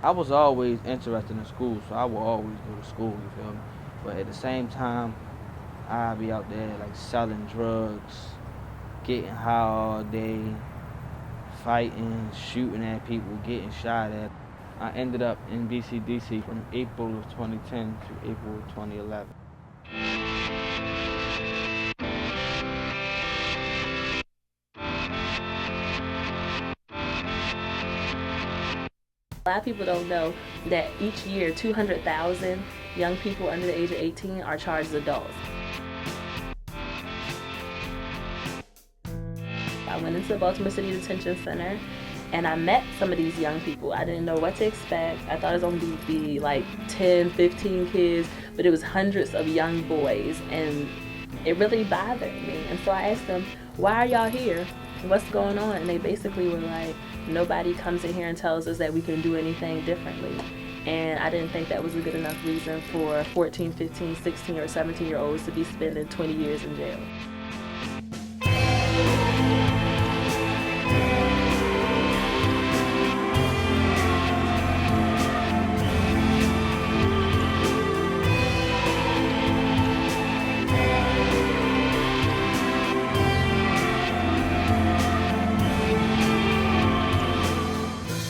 I was always interested in school, so I would always go to school, you feel me? But at the same time, I'd be out there like selling drugs, getting high all day, fighting, shooting at people, getting shot at. I ended up in BCDC from April of 2010 to April of 2011. A lot of people don't know that each year 200,000 young people under the age of 18 are charged as adults. I went into the Baltimore City Detention Center and I met some of these young people. I didn't know what to expect. I thought it was only going to be like 10, 15 kids, but it was hundreds of young boys, and it really bothered me. And so I asked them, why are y'all here? What's going on? And they basically were like, nobody comes in here and tells us that we can do anything differently. And I didn't think that was a good enough reason for 14, 15, 16, or 17-year-olds to be spending 20 years in jail.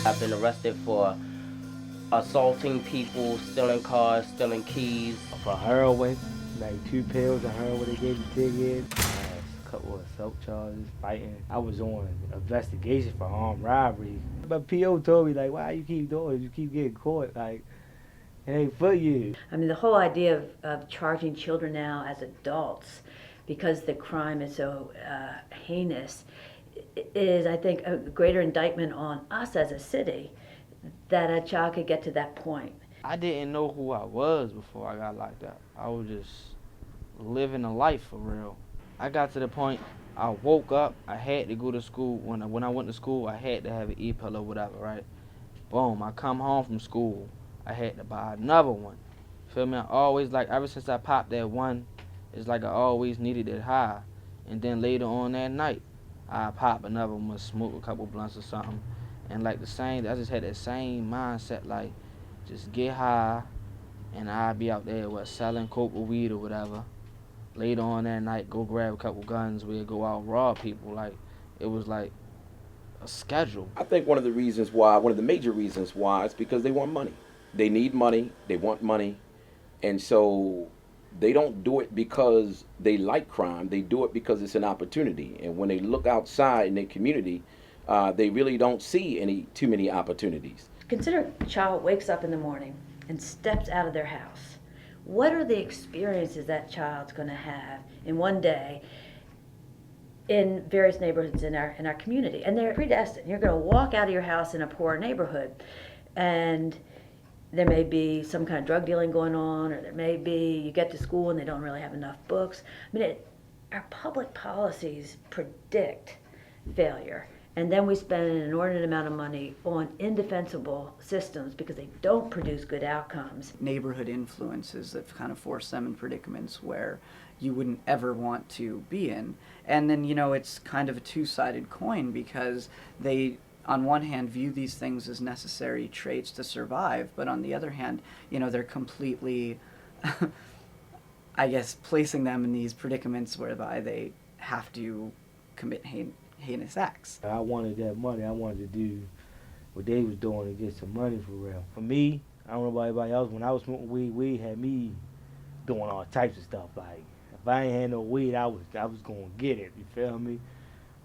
I've been arrested for assaulting people, stealing cars, stealing keys. For heroin, like 2 pills of heroin they gave me 10 years. A couple of assault charges, fighting. I was on investigation for armed robbery. But PO told me, like, why you keep doing it? You keep getting caught. Like, it ain't for you. I mean, the whole idea of charging children now as adults because the crime is so heinous is, I think, a greater indictment on us as a city that a child could get to that point. I didn't know who I was before I got locked up. I was just living a life for real. I got to the point I woke up, I had to go to school. When I went to school, I had to have an e-pill or whatever, right? Boom, I come home from school, I had to buy another one. Feel me? I always, like, ever since I popped that one, it's like I always needed it high. And then later on that night, I pop another one, smoke a couple blunts or something. And like I just had that same mindset, like, just get high, and I'd be out there, selling coke or weed or whatever. Later on that night, go grab a couple guns, we'd go out and rob people. Like, it was like a schedule. I think one of the major reasons why is because they want money. They need money, they want money, and so they don't do it because they like crime. They do it because it's an opportunity. And when they look outside in their community, they really don't see too many opportunities. Consider a child wakes up in the morning and steps out of their house. What are the experiences that child's going to have in one day in various neighborhoods in our community? And they're predestined. You're going to walk out of your house in a poor neighborhood, and there may be some kind of drug dealing going on, or there may be, you get to school and they don't really have enough books. I mean, our public policies predict failure. And then we spend an inordinate amount of money on indefensible systems because they don't produce good outcomes. Neighborhood influences that kind of force them in predicaments where you wouldn't ever want to be in. And then, it's kind of a two-sided coin because they, on one hand, view these things as necessary traits to survive, but on the other hand, they're completely, I guess, placing them in these predicaments whereby they have to commit heinous acts. I wanted that money. I wanted to do what they was doing to get some money for real. For me, I don't know about anybody else, when I was smoking weed had me doing all types of stuff. Like, if I ain't had no weed, I was gonna get it, you feel me?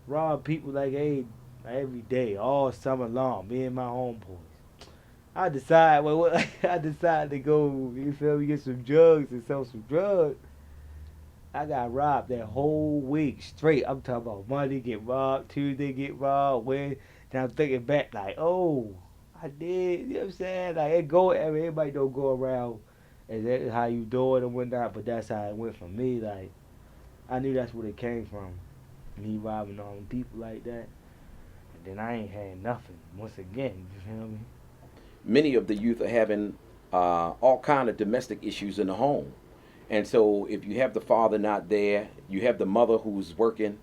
Rob people like every day, all summer long, me and my homeboys. I decided to go, you feel me, get some drugs and sell some drugs. I got robbed that whole week straight. I'm talking about Monday get robbed, Tuesday get robbed, Wednesday. Then I'm thinking back like, oh, I did. You know what I'm saying? Like, everybody don't go around and that's how you do it and whatnot, but that's how it went for me. Like, I knew that's where it came from. Me robbing all them people like that. And then I ain't had nothing. Once again, you feel me? Many of the youth are having all kind of domestic issues in the home. And so if you have the father not there, you have the mother who's working,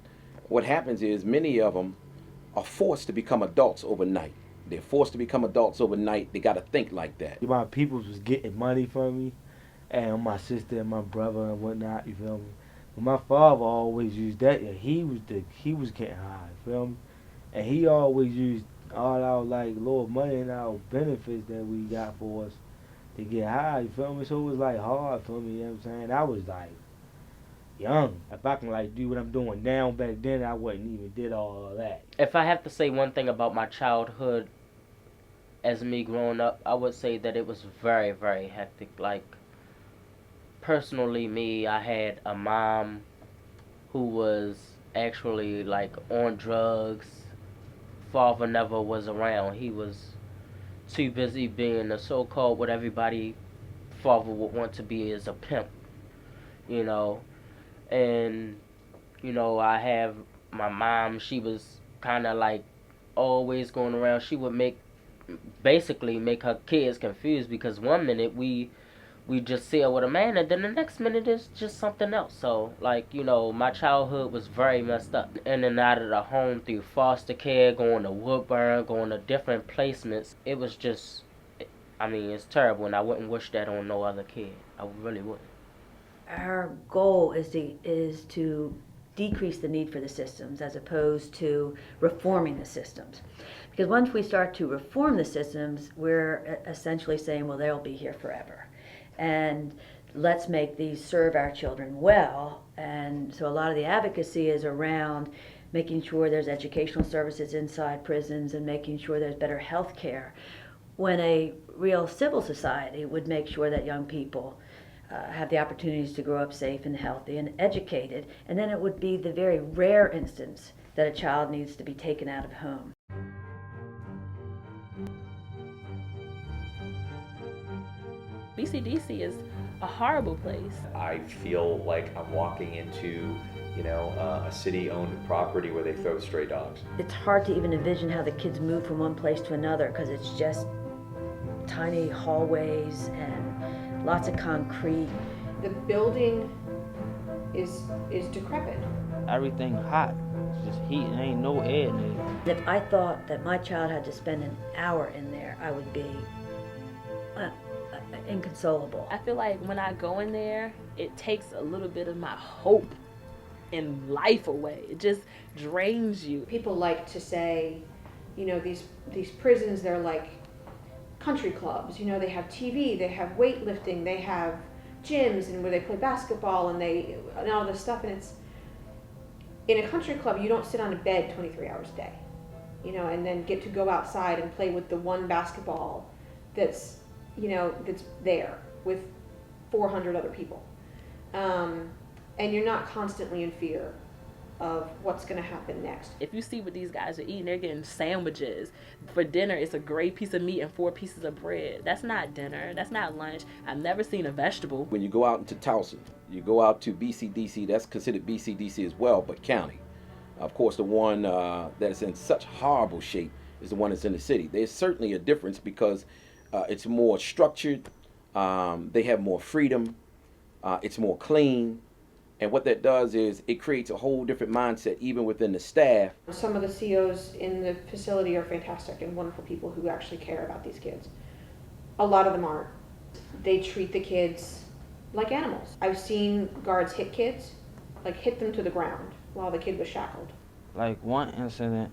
what happens is many of them are forced to become adults overnight. They're forced to become adults overnight. They got to think like that. My peoples was getting money from me, and my sister and my brother and whatnot. You feel me? But my father always used that. Yeah, he was getting high. You feel me? And he always used all our like little money and our benefits that we got for us to get high. You feel me? So it was like hard for me. You know what I'm saying? I was like young. If I can like do what I'm doing now, back then I wouldn't even did all of that. If I have to say one thing about my childhood as me growing up, I would say that it was very, very hectic. Like, personally, me, I had a mom who was actually like on drugs. Father never was around. He was too busy being the so-called what everybody father would want to be as a pimp, you know. And I have my mom. She was kind of like always going around. She would basically make her kids confused because one minute we just see her with a man, and then the next minute is just something else. So, like, my childhood was very messed up. In and out of the home through foster care, going to Woodburn, going to different placements. It was just, I mean, it's terrible, and I wouldn't wish that on no other kid. I really wouldn't. Our goal is to decrease the need for the systems as opposed to reforming the systems. Because once we start to reform the systems, we're essentially saying, well, they'll be here forever. And let's make these serve our children well. And so a lot of the advocacy is around making sure there's educational services inside prisons and making sure there's better health care, when a real civil society would make sure that young people have the opportunities to grow up safe and healthy and educated, and then it would be the very rare instance that a child needs to be taken out of home. BCDC is a horrible place. I feel like I'm walking into, a city-owned property where they throw stray dogs. It's hard to even envision how the kids move from one place to another because it's just tiny hallways and lots of concrete. The building is decrepit. Everything hot. It's just heat and ain't no air in there. If I thought that my child had to spend an hour in there, I would be inconsolable. I feel like when I go in there, it takes a little bit of my hope in life away. It just drains you. People like to say, these prisons, they're like country clubs. They have TV, they have weightlifting, they have gyms, and where they play basketball and all this stuff. And it's in a country club, you don't sit on a bed 23 hours a day, and then get to go outside and play with the one basketball that's there with 400 other people. And you're not constantly in fear of what's going to happen next. If you see what these guys are eating, they're getting sandwiches. For dinner, it's a great piece of meat and 4 pieces of bread. That's not dinner. That's not lunch. I've never seen a vegetable. When you go out into Towson, you go out to BCDC, that's considered BCDC as well, but county. Of course, the one that's in such horrible shape is the one that's in the city. There's certainly a difference because it's more structured, they have more freedom, it's more clean, and what that does is it creates a whole different mindset even within the staff. Some of the COs in the facility are fantastic and wonderful people who actually care about these kids. A lot of them aren't. They treat the kids like animals. I've seen guards hit kids, like hit them to the ground while the kid was shackled. Like one incident,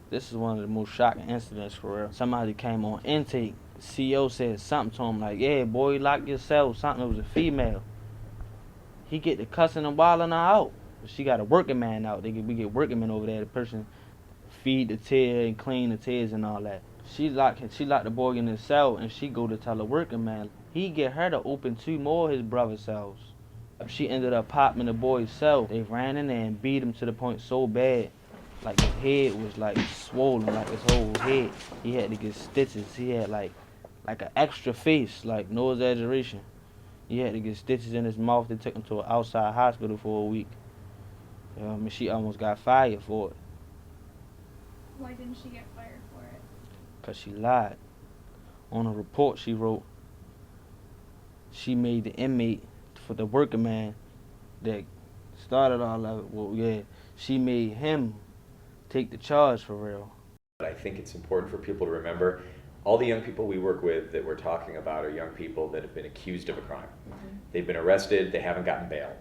this is one of the most shocking incidents for real. Somebody came on intake. CO said something to him like, yeah, boy, lock yourself, something. It was a female. He get the cussing and wilding her out. She got a working man out. We get working men over there. The person feed the tear and clean the tears and all that. She locked the boy in his cell, and she go to tell the working man. He get her to open 2 more of his brother's cells. She ended up popping the boy's cell. They ran in there and beat him to the point so bad, like his head was like swollen, like his whole head. He had to get stitches. He had like an extra face, like no exaggeration. He had to get stitches in his mouth. They took him to an outside hospital for a week. She almost got fired for it. Why didn't she get fired for it? Because she lied. On a report she wrote, she made the inmate for the working man that started all of it. Well, yeah, she made him take the charge for real. I think it's important for people to remember all the young people we work with that we're talking about are young people that have been accused of a crime. They've been arrested, they haven't gotten bail,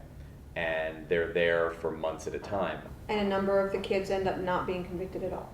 and they're there for months at a time. And a number of the kids end up not being convicted at all.